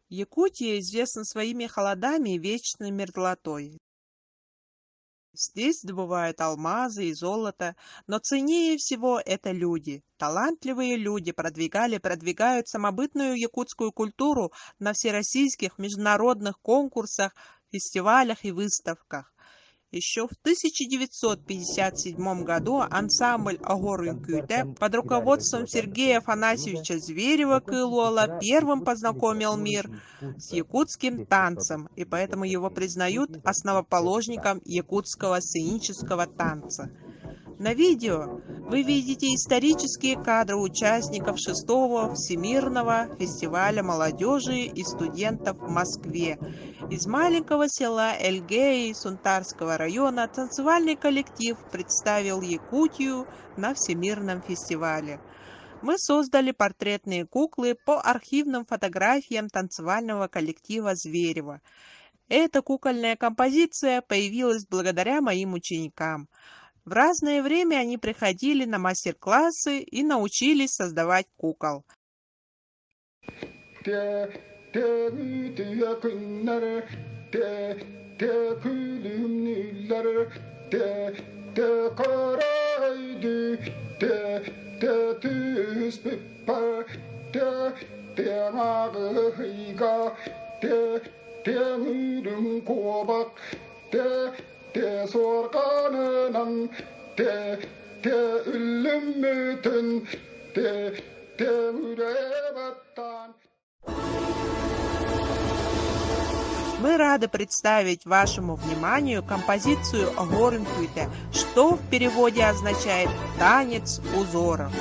Якутия известна своими холодами и вечной мерзлотой. Здесь добывают алмазы и золото, но ценнее всего это люди. Талантливые люди продвигают самобытную якутскую культуру на всероссийских международных конкурсах, фестивалях и выставках. Еще в 1957 году ансамбль Агорын-Күйте под руководством Сергея Афанасьевича Зверева-Кылуола первым познакомил мир с якутским танцем, и поэтому его признают основоположником якутского сценического танца. На видео вы видите исторические кадры участников 6-го Всемирного фестиваля молодежи и студентов в Москве. Из маленького села Эльгеи Сунтарского района танцевальный коллектив представил Якутию на Всемирном фестивале. Мы создали портретные куклы по архивным фотографиям танцевального коллектива Зверева. Эта кукольная композиция появилась благодаря моим ученикам. В разное время они приходили на мастер-классы и научились создавать кукол. Мы рады представить вашему вниманию композицию Агорын-Күйте, что в переводе означает «танец узоров».